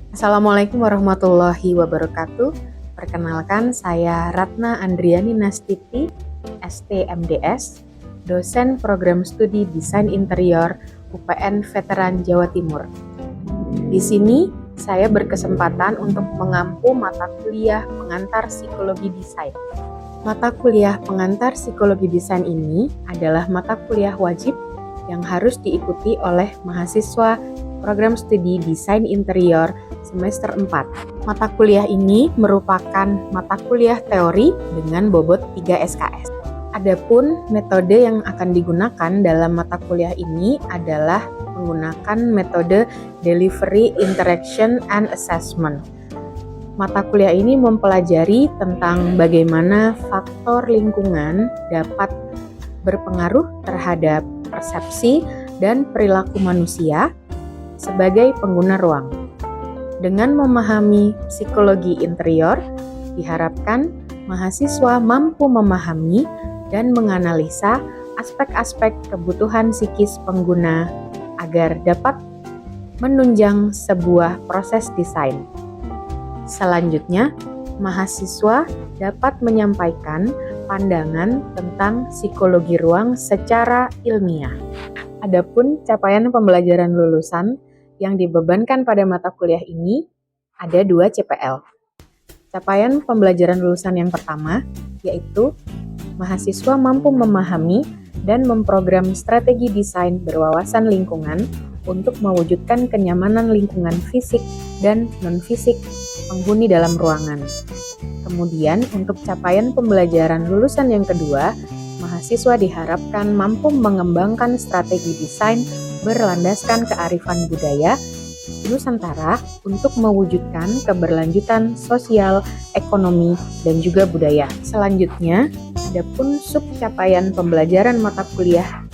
Assalamualaikum warahmatullahi wabarakatuh. Perkenalkan, saya Ratna Andriani Nastiti, STMDS, dosen program studi Desain Interior UPN Veteran Jawa Timur. Di sini, saya berkesempatan untuk mengampu mata kuliah pengantar psikologi desain. Mata kuliah pengantar psikologi desain ini adalah mata kuliah wajib yang harus diikuti oleh mahasiswa program studi Desain Interior semester 4. Mata kuliah ini merupakan mata kuliah teori dengan bobot 3 SKS. Adapun metode yang akan digunakan dalam mata kuliah ini adalah menggunakan metode Delivery, Interaction, and Assessment. Mata kuliah ini mempelajari tentang bagaimana faktor lingkungan dapat berpengaruh terhadap persepsi dan perilaku manusia sebagai pengguna ruang. Dengan memahami psikologi interior, diharapkan mahasiswa mampu memahami dan menganalisa aspek-aspek kebutuhan psikis pengguna agar dapat menunjang sebuah proses desain. Selanjutnya, mahasiswa dapat menyampaikan pandangan tentang psikologi ruang secara ilmiah. Adapun capaian pembelajaran lulusan yang dibebankan pada mata kuliah ini ada 2 CPL. Capaian pembelajaran lulusan yang pertama yaitu mahasiswa mampu memahami dan memprogram strategi desain berwawasan lingkungan untuk mewujudkan kenyamanan lingkungan fisik dan non-fisik penghuni dalam ruangan. Kemudian, untuk capaian pembelajaran lulusan yang kedua, mahasiswa diharapkan mampu mengembangkan strategi desain berlandaskan kearifan budaya Nusantara untuk mewujudkan keberlanjutan sosial, ekonomi, dan juga budaya. Selanjutnya, adapun subcapaian pembelajaran mata kuliah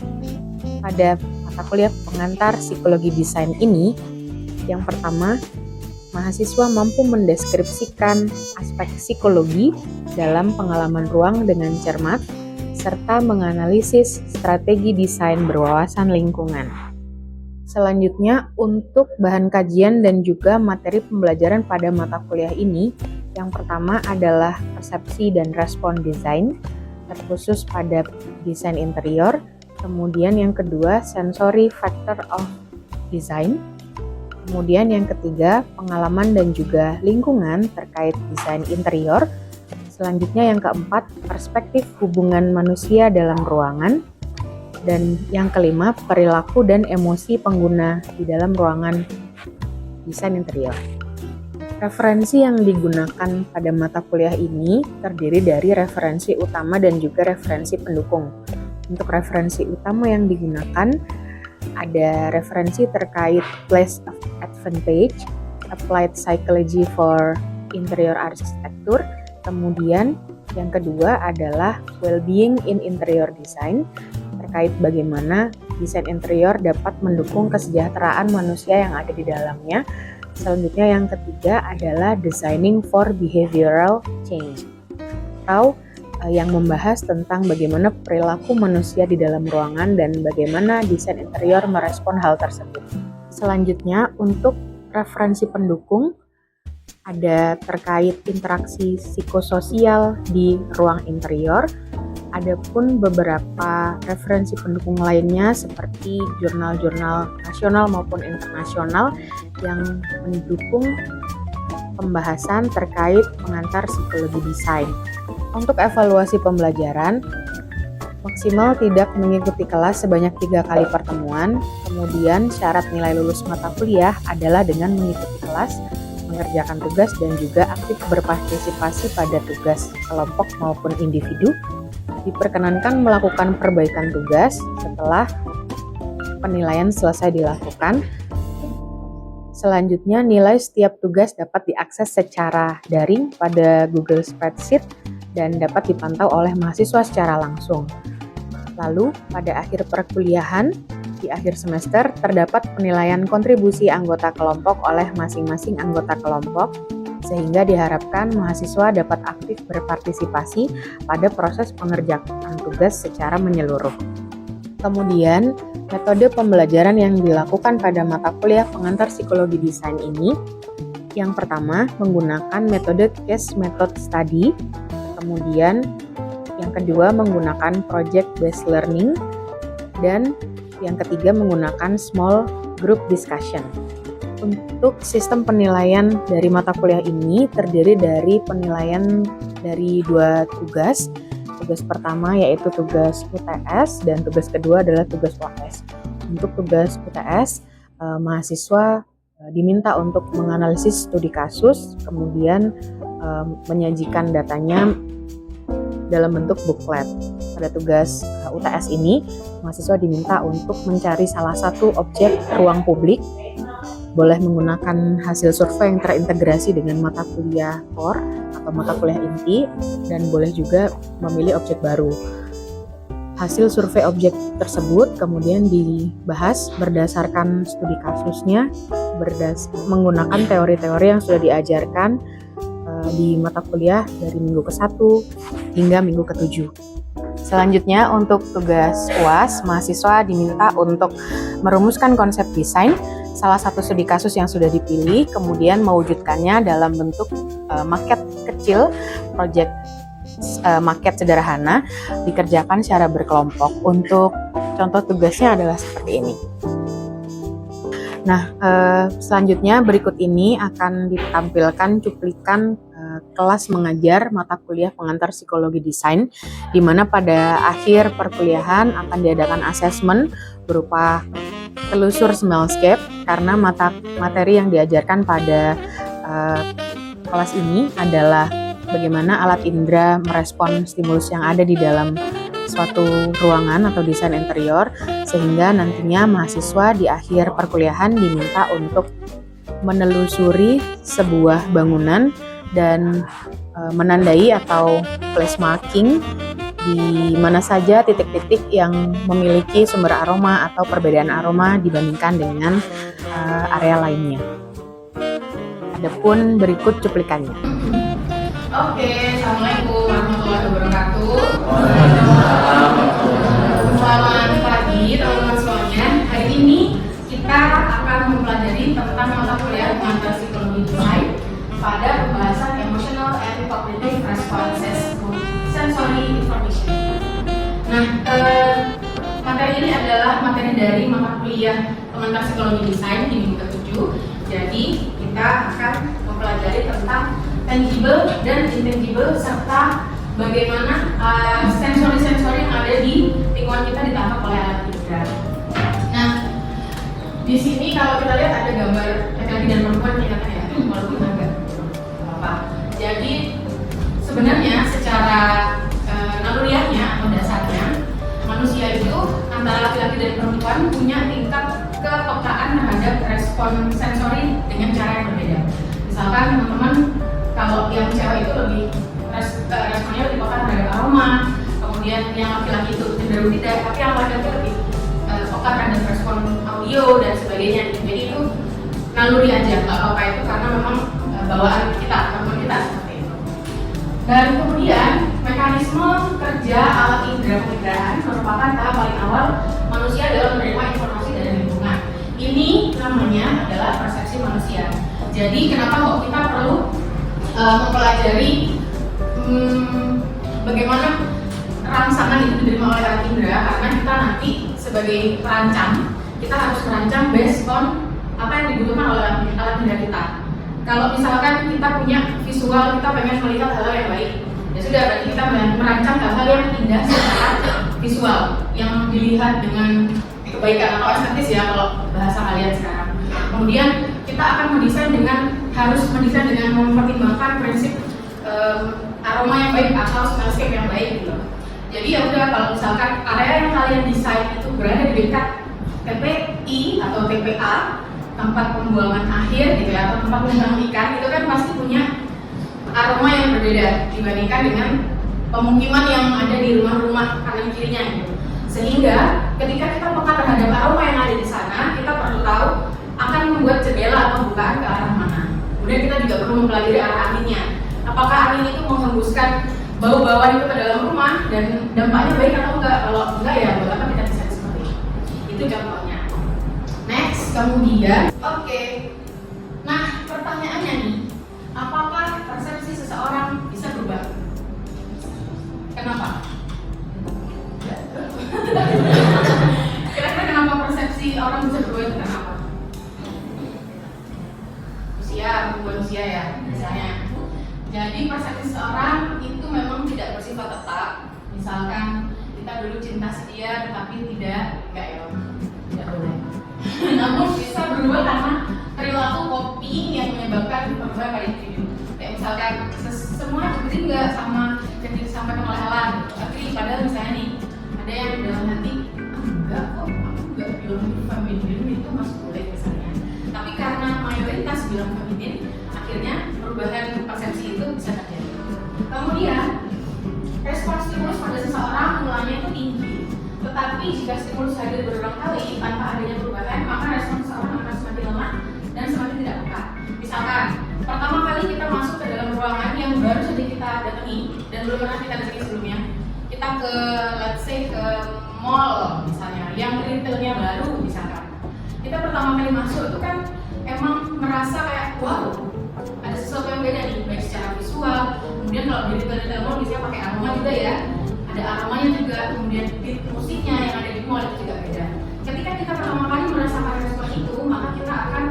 pada mata kuliah pengantar psikologi desain ini, yang pertama, mahasiswa mampu mendeskripsikan aspek psikologi dalam pengalaman ruang dengan cermat, serta menganalisis strategi desain berwawasan lingkungan. Selanjutnya, untuk bahan kajian dan juga materi pembelajaran pada mata kuliah ini, yang pertama adalah persepsi dan respon desain, terkhusus pada desain interior. Kemudian yang kedua, sensory factor of design. Kemudian yang ketiga, pengalaman dan juga lingkungan terkait desain interior. Selanjutnya yang keempat, perspektif hubungan manusia dalam ruangan. Dan yang kelima, perilaku dan emosi pengguna di dalam ruangan desain interior. Referensi yang digunakan pada mata kuliah ini terdiri dari referensi utama dan juga referensi pendukung. Untuk referensi utama yang digunakan ada referensi terkait Place of Advantage, Applied Psychology for Interior Architecture. Kemudian yang kedua adalah Well-being in Interior Design, terkait bagaimana desain interior dapat mendukung kesejahteraan manusia yang ada di dalamnya. Selanjutnya yang ketiga adalah Designing for Behavioral Change, atau yang membahas tentang bagaimana perilaku manusia di dalam ruangan dan bagaimana desain interior merespon hal tersebut. Selanjutnya, untuk referensi pendukung ada terkait interaksi psikososial di ruang interior. Adapun beberapa referensi pendukung lainnya seperti jurnal-jurnal nasional maupun internasional yang mendukung pembahasan terkait pengantar psikologi desain. Untuk evaluasi pembelajaran, maksimal tidak mengikuti kelas sebanyak 3 kali pertemuan. Kemudian syarat nilai lulus mata kuliah adalah dengan mengikuti kelas, mengerjakan tugas, dan juga aktif berpartisipasi pada tugas kelompok maupun individu. Diperkenankan melakukan perbaikan tugas setelah penilaian selesai dilakukan. Selanjutnya, nilai setiap tugas dapat diakses secara daring pada Google Spreadsheet dan dapat dipantau oleh mahasiswa secara langsung. Lalu, pada akhir perkuliahan, di akhir semester, terdapat penilaian kontribusi anggota kelompok oleh masing-masing anggota kelompok, sehingga diharapkan mahasiswa dapat aktif berpartisipasi pada proses pengerjaan tugas secara menyeluruh. Kemudian, metode pembelajaran yang dilakukan pada mata kuliah pengantar psikologi desain ini Yang pertama, menggunakan metode case method study. Kemudian yang kedua, menggunakan project based learning. Dan yang ketiga, menggunakan small group discussion. Untuk sistem penilaian dari mata kuliah ini terdiri dari penilaian dari 2 tugas. Tugas pertama yaitu tugas UTS dan tugas kedua adalah tugas UAS. Untuk tugas UTS, mahasiswa diminta untuk menganalisis studi kasus, kemudian menyajikan datanya dalam bentuk booklet. Pada tugas UTS ini, mahasiswa diminta untuk mencari salah satu objek ruang publik, boleh menggunakan hasil survei yang terintegrasi dengan mata kuliah core atau mata kuliah inti, dan boleh juga memilih objek baru. Hasil survei objek tersebut kemudian dibahas berdasarkan studi kasusnya, menggunakan teori-teori yang sudah diajarkan di mata kuliah dari minggu ke-1 hingga minggu ke-7. Selanjutnya, untuk tugas UAS, mahasiswa diminta untuk merumuskan konsep desain salah satu studi kasus yang sudah dipilih, kemudian mewujudkannya dalam bentuk maket kecil, proyek maket sederhana, dikerjakan secara berkelompok. Untuk contoh tugasnya adalah seperti ini. Nah, selanjutnya berikut ini akan ditampilkan cuplikan kelas mengajar mata kuliah pengantar psikologi desain, di mana pada akhir perkuliahan akan diadakan asesmen berupa telusur smellscape, karena materi yang diajarkan pada kelas ini adalah bagaimana alat indera merespon stimulus yang ada di dalam suatu ruangan atau desain interior, sehingga nantinya mahasiswa di akhir perkuliahan diminta untuk menelusuri sebuah bangunan dan menandai atau place marking di mana saja titik-titik yang memiliki sumber aroma atau perbedaan aroma dibandingkan dengan area lainnya. Adapun berikut cuplikannya. Oke, Assalamualaikum warahmatullahi wabarakatuh. Selamat pagi teman-teman semuanya. Hari ini kita akan mempelajari tentang mata kuliah pengantar psikologi desain pada pembahasan emotional and cognitive responses to sensory information. Nah, materi ini adalah materi dari mata kuliah pengantar psikologi desain di minggu ke-7. Jadi kita akan mempelajari tentang tangible dan intangible serta bagaimana sensori-sensori yang ada di lingkungan kita ditangkap oleh alat indera. Nah, di sini kalau kita lihat ada gambar laki-laki dan perempuan, kelihatannya walaupun agak apa. Jadi sebenarnya secara naluriahnya atau dasarnya manusia itu antara laki-laki dan perempuan punya tingkat kepekaan terhadap respon sensori dengan cara yang berbeda. Misalkan teman-teman, kalau yang cewek itu lebih responnya lebih peka terhadap aroma, kemudian yang laki-laki itu cenderung tidak, tapi yang laki-laki lebih peka terhadap respon audio dan sebagainya. Jadi itu naluri aja, nggak apa-apa itu karena memang bawaan kita, kemampuan kita seperti itu. Dan kemudian mekanisme kerja alat indera penginderaan merupakan tahap paling awal manusia dalam menerima informasi dari lingkungan. Ini namanya adalah persepsi manusia. Jadi kenapa kok kita perlu mempelajari bagaimana rangsangan itu diterima oleh alat indera, karena kita nanti sebagai perancang kita harus merancang based on apa yang dibutuhkan oleh alat indera kita. Kalau misalkan kita punya visual, kita pengen melihat hal-hal yang baik, ya sudah, berarti kita merancang hal-hal yang indah secara visual, yang dilihat dengan kebaikan atau estetis ya kalau bahasa kalian sekarang. Kemudian kita akan harus mendesain dengan mempertimbangkan prinsip aroma yang baik atau smellscape yang baik gitu. Jadi ya udah, kalau misalkan area yang kalian desain itu berada di dekat TPI atau TPA, tempat pembuangan akhir gitu ya, atau tempat pembuangan ikan, itu kan pasti punya aroma yang berbeda dibandingkan dengan pemukiman yang ada di rumah-rumah kanan kirinya gitu. Sehingga ketika kita peka terhadap aroma yang ada di sana, kita perlu tahu akan membuat jendela atau bukaan ke arah mana. Kemudian kita juga perlu mempelajari arah anginnya. Apakah angin itu menghembuskan bau-bauan itu ke dalam rumah dan dampaknya baik atau enggak? Kalau enggak ya buat apa kita desain seperti itu. Itu contohnya. Next, kemudian, oke. Nah, pertanyaannya nih, manusia ya misalnya. Jadi persepsi seseorang itu memang tidak bersifat tetap. Misalkan kita dulu cinta setia tetapi enggak ya, tidak boleh. Namun bisa berubah karena perilaku coping yang menyebabkan perubahan pada individu. Kayak misalkan semua jadi nggak sama jadi sampai kemalahan. Tapi padahal misalnya nih ada yang dalam hati enggak kok, aku nggak bilang feminin itu maskulin misalnya. Tapi karena mayoritas bilang feminin, akhirnya perubahan persepsi itu bisa terjadi. Kemudian respons stimulus pada seseorang mulanya itu tinggi. Tetapi jika stimulus hadir berulang kali tanpa adanya perubahan, maka respon seseorang akan semakin lemah dan semakin tidak peka. Misalkan, pertama kali kita masuk ke dalam ruangan yang baru saja kita datangi dan belum pernah kita datangi sebelumnya. Kita ke, let's say, ke mall misalnya, yang retailnya baru misalkan. Kita pertama kali masuk itu kan emang merasa kayak, wow, ada sesuatu yang beda nih, baik secara visual. Kemudian kalau di retail mall biasanya pakai aroma juga ya. Ada aromanya juga, kemudian beat musiknya yang ada di mall itu juga beda. Ketika kita pertama kali merasakan respon itu, maka kita akan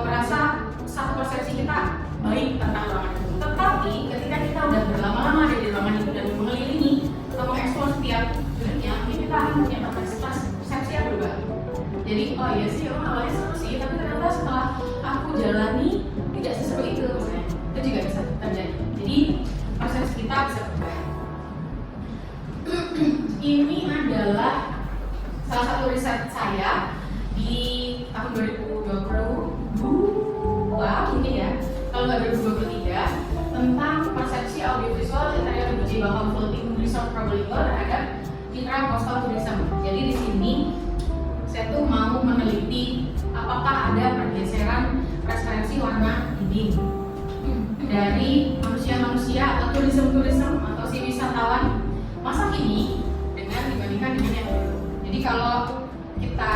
merasa satu persepsi kita baik tentang ruangan itu. Tetapi ketika kita udah berlama-lama ada di ruangan itu dan mengelilingi atau mengeksplor setiap unitnya, kita akan punya persepsi yang berubah. Jadi, oh iya sih, awalnya seru sih, tapi ternyata setelah aku jalani tidak seseru itu, misalnya. Itu juga bisa terjadi. Jadi, persepsi kita bisa berubah. Ini adalah salah satu riset saya di tahun 2020 mungkin ya, kalau nggak 2023, tentang persepsi audiovisual interior di bakal floating resort probolinggo terhadap citra coastal tourism. Jadi di sini saya tuh mau meneliti apakah ada pergeseran preferensi warna dinding dari manusia-manusia atau tourism atau si wisatawan masa kini dibandingkan dengan yang dulu. Jadi kalau kita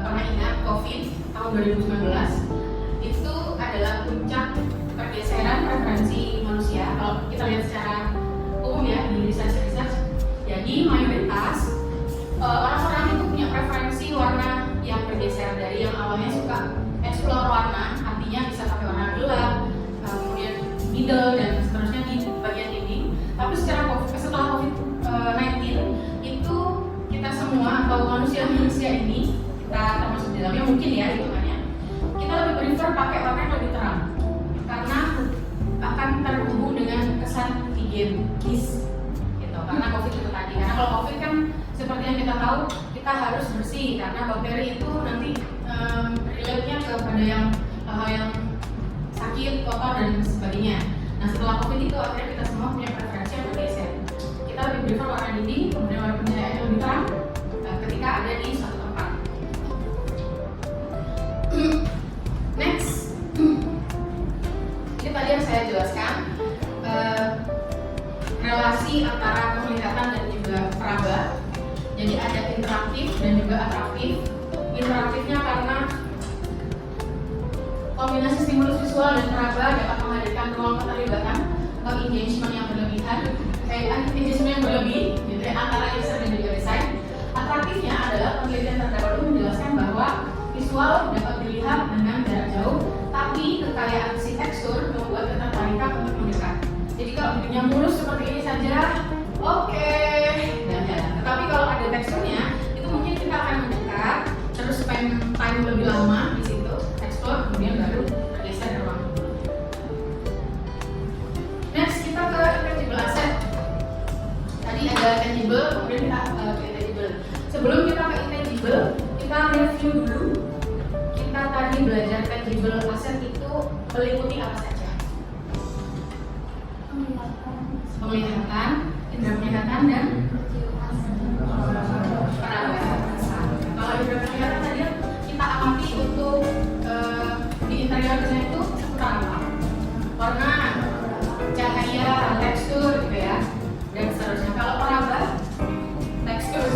pernah ingat COVID tahun 2019 itu adalah puncak pergeseran preferensi manusia. Kalau kita lihat secara umum ya di research, jadi mayoritas orang-orang itu punya preferensi warna yang bergeser dari yang awalnya suka explore warna, artinya bisa pakai warna gelap, kemudian middle dan seterusnya di bagian dinding. Tapi setelah COVID-19 itu kita semua atau manusia ini, kita termasuk di dalamnya mungkin ya hitungannya, kita lebih prefer pakai warna yang lebih terang karena akan terhubung dengan kesan higienis gitu, karena COVID itu tadi. Karena kalau COVID kan seperti yang kita tahu, kita harus bersih karena bakteri itu nanti relate-nya kepada yang hal yang sakit, kotor dan sebagainya. Nah setelah COVID itu akhirnya kita semua punya preferensi yang bergeser. Kita lebih prefer warna dinding, kemudian warna pencahayaan yang lebih terang ketika ada di suatu tempat. Next, ini tadi yang saya jelaskan relasi antara penglihatan dan juga peraba. Jadi ada interaktif dan juga atraktif. Interaktifnya karena kombinasi stimulus visual dan peraba dapat menghadirkan ruang keterlibatan atau engagement yang berlebihan, engagement yang berlebih gitu ya, antara user dan juga desain. Atraktifnya adalah penelitian terdahulu menjelaskan bahwa visual dapat dilihat dengan jarak jauh, tapi kekayaan si tekstur membuat ketertarikan untuk mendekat. Jadi kalau bentuknya mulus seperti ini saja, oke, dan jalan. Tetapi kalau ada teksturnya, itu mungkin kita akan mendekat, terus spend time lebih lama di situ, explore, kemudian baru bergeser ke ruang. Next, kita ke intangible asset. Tadi ada tangible, kemudian kita ke intangible. Sebelum kita ke intangible, kita review dulu. Kita tadi belajar tangible asset itu meliputi apa saja? Penglihatan, indera penglihatan dan peraba. Kalau indera penglihatan tadi kita amati untuk di interior desain itu seputar apa? Warna, cahaya, tekstur gitu ya, dan seterusnya. Kalau peraba, tekstur.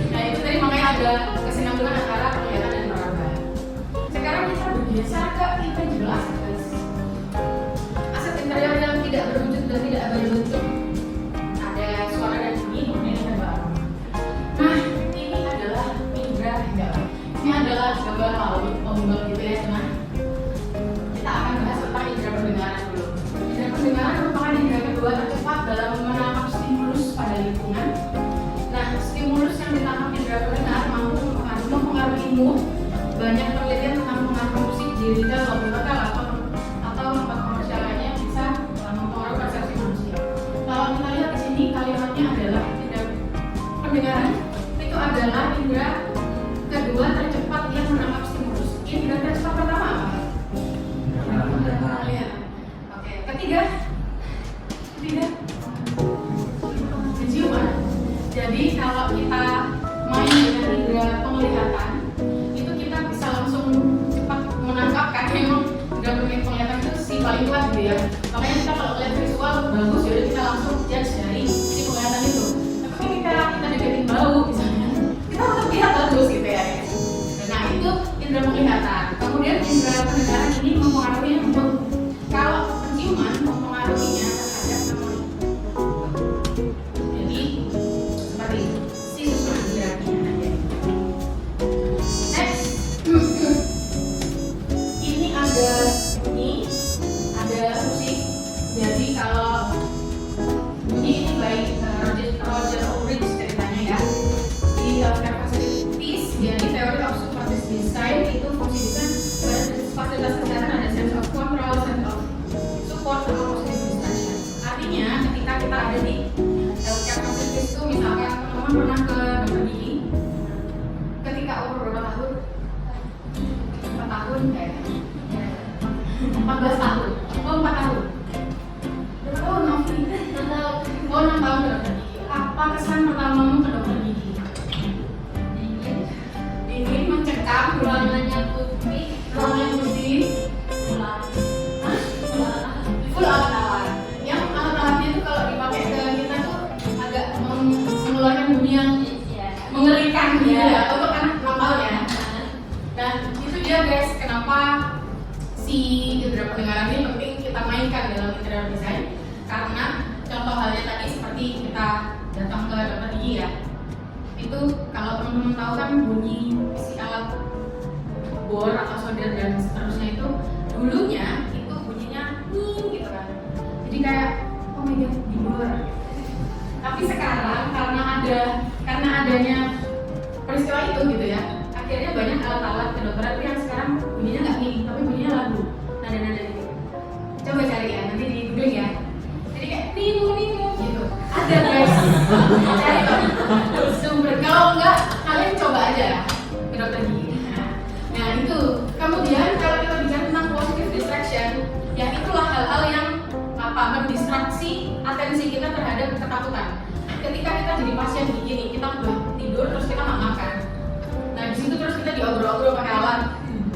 Nah itu tadi makanya ada kesinambungan antara penglihatan dan peraba. Sekarang kita bergeser ke intangible asset, guys. Aset interior yang tidak berwujud dan tidak berbentuk. Ada suara dan bunyi, kemudian ada aroma. Nah ini adalah indera. Ini adalah gambar laut, ombak gitu ya. di retail, lobby hotel atau tempat komersial lainnya bisa mempengaruhi persepsi manusia. Kalau kita lihat di sini kalimatnya adalah indera pendengaran itu adalah indera kedua tercepat yang menangkap stimulus. Indera tercepat pertama apa? Pendengaran. Oke, ketiga penciuman. Jadi kalau kita main dengan indera penglihatan itu kita bisa langsung cepat menangkap karena memang indera penglihatan itu si paling kuat gitu ya. Makanya kita kalau lihat visual bagus ya kita langsung judge dari si penglihatan itu. Tapi ketika kita deketin bau misalnya kita tetap lihat bagus gitu ya. Nah itu indera penglihatan. Kemudian indera pendengaran ini mempengaruhi untuk kalau penciuman mempengaruhinya terhadap memori. Jadi seperti itu si susunan indera. Next, ini ada bunyi, ada musik. Jadi kalau bunyi ini baik Roger Ulrich ceritanya ya di healthcare facilities. Jadi teori of supportive design itu fungsi desain pada fasilitas kesehatan ada sense of control, sense of support sama positive distraction. Artinya ketika kita ada di healthcare facilities itu misalkan teman-teman pernah ke dokter gigi, ketika umur berapa tahun? 4 tahun kayaknya 14 tahun, oh 4 tahun berapa tahun? 6 tahun. Oh 6 tahun ke dokter gigi. Apa kesan pertamamu ke dokter gigi? Dingin, mencekam, ruangannya putih, full alat-alat. Yang alat-alatnya itu kalau dipakai ke kita tuh agak mengeluarkan bunyi yang mengerikan gitu ya, untuk anak 6 tahun ya. Dan itu dia guys, kenapa si indera pendengaran ini penting kita mainkan dalam interior design. Karena contoh halnya tadi seperti kita datang ke dokter gigi ya, itu kalau teman-teman tahu kan bunyi si alat bor atau solder dan seterusnya itu dulunya itu bunyinya ning gitu kan, jadi kayak oh my god di bor. Tapi sekarang karena adanya peristiwa itu gitu ya, akhirnya banyak alat-alat kedokteran yang sekarang bunyinya nggak ning tapi bunyinya lagu nada-nada gitu. Coba cari ya, nanti di googling ya. Jadi kayak ningu gitu. Ada guys. Cari sumber. Kalau enggak, kalian coba aja ke dokter gigi. Nah itu. Kemudian kalau kita bicara tentang positive distraction, ya itulah hal-hal yang mendistraksi atensi kita terhadap ketakutan. Ketika kita jadi pasien begini, kita udah tidur terus kita nggak makan. Nah di situ terus kita diobrol-obrol pakai alat.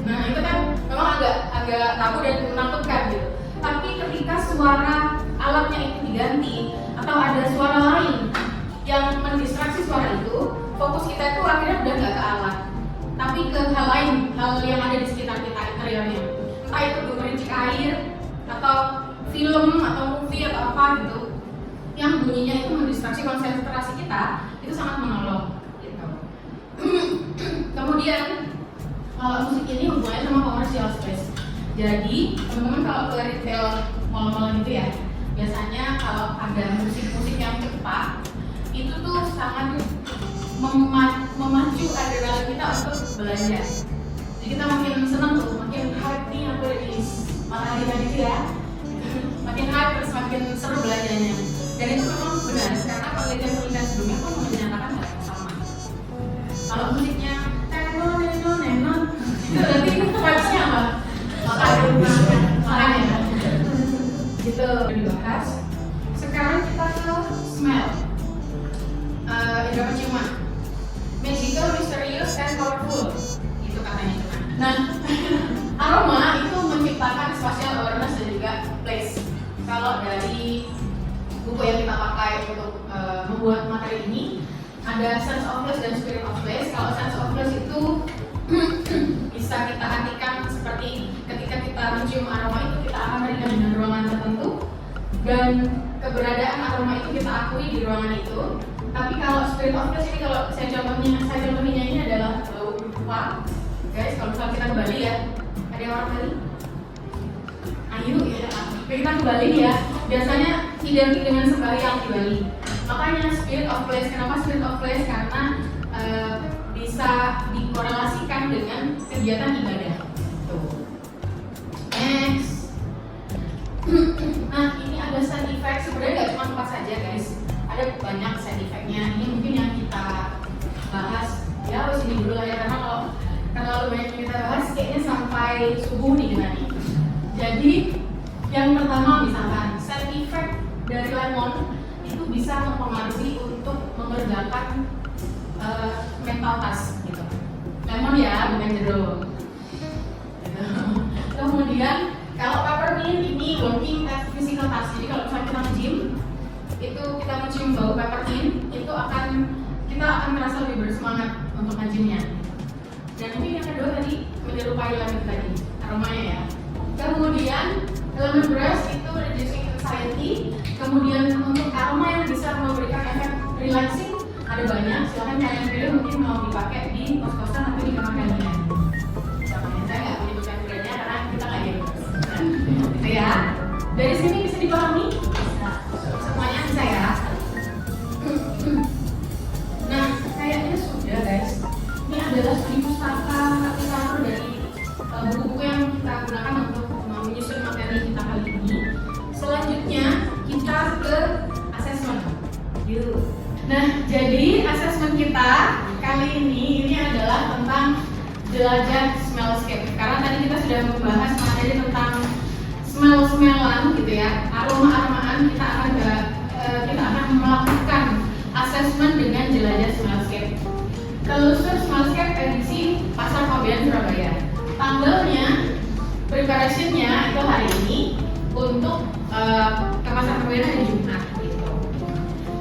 Nah itu kan memang agak tabu dan menakutkan gitu. Tapi ketika suara alatnya itu diganti atau ada suara lain yang mendistraksi suara itu, fokus kita itu akhirnya udah nggak ke alat, tapi ke hal lain, hal yang ada di sekitar kita interiornya. Entah itu gemericik air atau film atau movie atau apa gitu, yang bunyinya itu mendistraksi konsentrasi kita, itu sangat menolong. Gitu. Kemudian kalau musik ini hubungannya sama commercial space. Jadi teman-teman kalau ke retail mall-mall gitu ya, biasanya kalau ada musik-musik yang cepat itu tuh sangat memacu adrenalin kita untuk belanja. Jadi kita makin senang tuh, makin hype nih aku ada di matahari tadi gitu ya, makin hype terus makin seru belanjanya. Dan itu memang benar karena penelitian sebelumnya pun menyatakan hal yang sama. Kalau musiknya nenon itu berarti vibes-nya apa? Makanya gitu dibahas. Sekarang kita ke smell, indera penciuman, magical, mysterious, and powerful itu katanya. Nah aroma itu menciptakan spatial awareness dan juga place. Kalau dari buku yang kita pakai untuk membuat materi ini ada sense of place dan spirit of place. Kalau sense of place itu bisa kita artikan seperti ketika kita mencium aroma itu kita akan teringat dengan ruangan tertentu dan keberadaan aroma itu kita akui di ruangan itu. Tapi kalau spirit of place ini kalau saya contohnya ini adalah bau dupa. Guys, kalau misalnya kita ke Bali ya, ada yang orang Bali? Ayu ya, kita ke Bali ya, biasanya identik dengan sembahyang di Bali. Makanya spirit of place, kenapa spirit of place? Karena bisa dikorelasikan dengan kegiatan ibadah. Tuh. Next. Nah, ini ada side effect. Sebenarnya nggak cuma 4 saja guys. Ada banyak side effect-nya. Ini mungkin yang kita bahas. Ya, harus ini dulu lah ya, karena kalau terlalu banyak yang kita bahas, kayaknya sampai subuh nih kita nih. Jadi, yang pertama misalkan side effect dari lemon itu bisa mempengaruhi untuk mengerjakan mental task gitu. Lemon ya, bukan jeruk. Gitu. Kemudian kalau peppermint ini working as physical task. Jadi kalau misalnya kita nge-gym, itu kita mencium bau peppermint, itu kita akan merasa lebih bersemangat untuk nge-gymnya. Dan mungkin yang kedua tadi menyerupai lemon tadi, aromanya ya. Kemudian lemongrass itu reducing anxiety. Kemudian untuk aroma yang bisa memberikan efek relaxing ada banyak. Silahkan kalian pilih, mungkin mau dipakai di kos-kosan atau di kamar kalian. Contohnya saya nggak menyebutkan brandnya karena kita nggak gitu ya. Dari sini bisa dipahami? Semuanya bisa ya. Nah, kayaknya sudah guys. Ini adalah studi pustaka dari buku-buku yang kita gunakan untuk menyusun materi kita kali ini. Selanjutnya kita ke assessment. Nah, jadi assessment kita kali ini adalah tentang jelajah smellscape. Karena tadi kita sudah membahas materi tentang smell-smellan gitu ya, aroma-aromaan, kita akan melakukan assessment dengan jelajah smellscape. Telusur smellscape edisi Pasar Fabian Surabaya. Tanggalnya, preparationnya itu hari ini untuk ke Pasar Fabian hari Jumat gitu.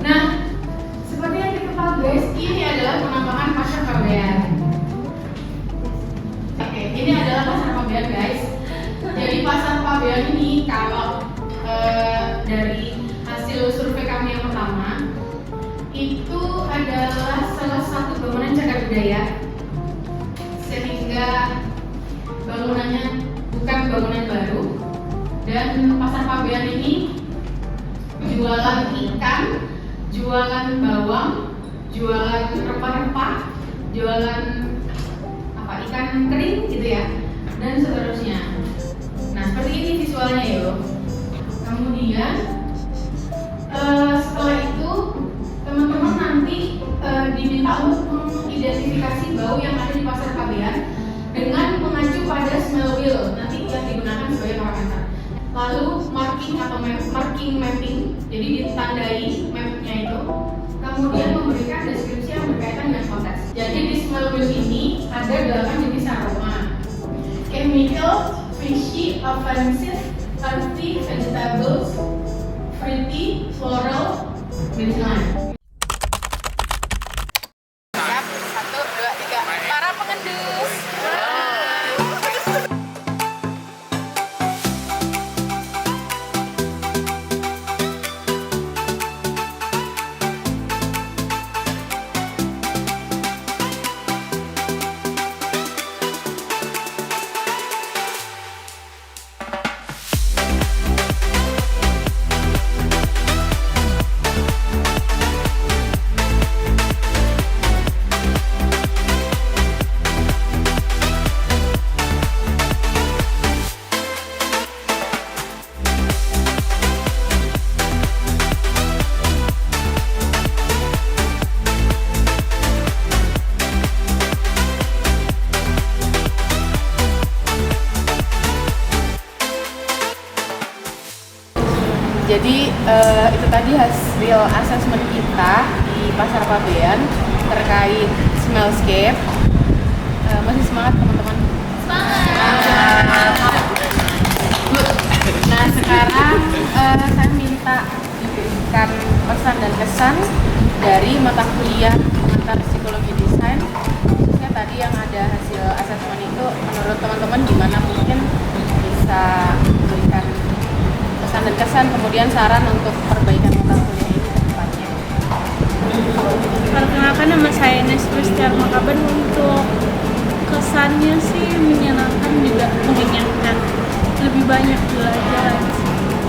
Nah, seperti yang kita tahu guys, ini adalah penampakan Pasar Fabian. Oke, ini adalah Pasar Fabian guys. Jadi Pasar Fabian ini kalau dari hasil survei kami yang pertama itu adalah salah satu bangunan cagar budaya, sehingga bangunannya bukan bangunan baru. Dan Pasar Fabian ini jualan ikan, jualan bawang, jualan rempah-rempah, jualan ikan kering gitu ya, dan seterusnya. Nah, seperti ini visualnya ya. Kemudian setelah itu teman-teman nanti diminta untuk mengidentifikasi bau yang ada di Pasar Fabian dengan mengacu pada smell wheel nanti yang digunakan sebagai parameter. Lalu marking atau marking mapping, jadi ditandai mapnya itu. Kemudian memberikan deskripsi yang berkaitan dengan konteks. Jadi di smell wheel ini ada 8 jenis aroma: chemical, fishy, offensive, earthy, vegetables, fruity, floral, medicinal. Siap, 1, 2, 3. Para pengendus. Jadi itu tadi hasil asesmen kita di Pasar Fabian terkait smellscape. Masih semangat teman-teman? Semangat! Nah, sekarang saya minta diberikan pesan dan kesan dari mata kuliah pengantar psikologi desain. Khususnya tadi yang ada hasil asesmen itu, menurut teman-teman gimana? Mungkin bisa memberikan pesan dan kesan, kemudian saran untuk perbaikan mata kuliah ini ke depannya. Perkenalkan, nama saya Nestus Makaben. Untuk kesannya sih menyenangkan, juga mengingatkan lebih banyak belajar,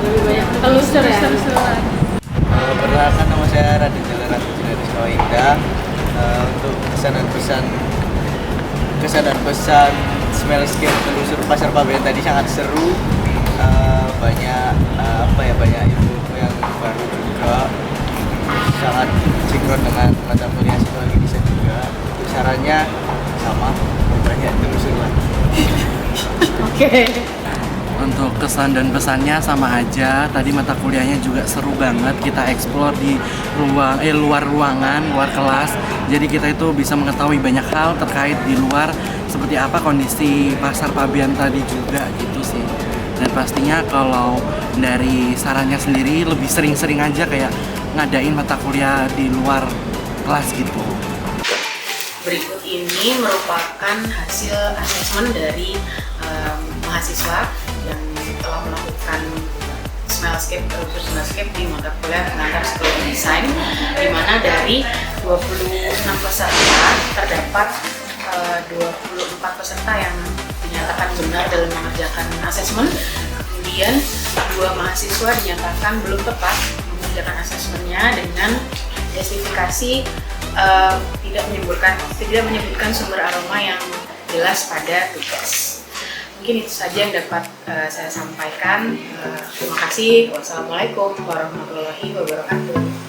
Lebih banyak telusur ya? Telusur lagi. Perkenalkan, nama saya Raditya dari Sawinda. Untuk kesan dan pesan smellscape telusur Pasar Pabean tadi sangat seru. Banyak banyak ilmu yang baru juga, sangat sinkron dengan mata kuliah psikologi desain juga. Sarannya sama, banyak telusur lagi. Oke. Untuk kesan dan pesannya sama aja. Tadi mata kuliahnya juga seru banget. Kita explore di luar ruangan, luar kelas. Jadi kita itu bisa mengetahui banyak hal terkait di luar, seperti apa kondisi Pasar Pabean tadi juga gitu sih. Dan pastinya kalau dari sarannya sendiri lebih sering-sering aja kayak ngadain mata kuliah di luar kelas gitu. Berikut ini merupakan hasil asesmen dari mahasiswa yang telah melakukan telusur smellscape di mata kuliah pengantar psikologi desain, di mana dari 26 peserta terdapat 24 peserta yang dinyatakan benar dalam mengerjakan asesmen. Kemudian 2 mahasiswa dinyatakan belum tepat mengerjakan asesmennya dengan justifikasi tidak menyebutkan sumber aroma yang jelas pada tugas. Mungkin itu saja yang dapat saya sampaikan. Terima kasih. Wassalamualaikum warahmatullahi wabarakatuh.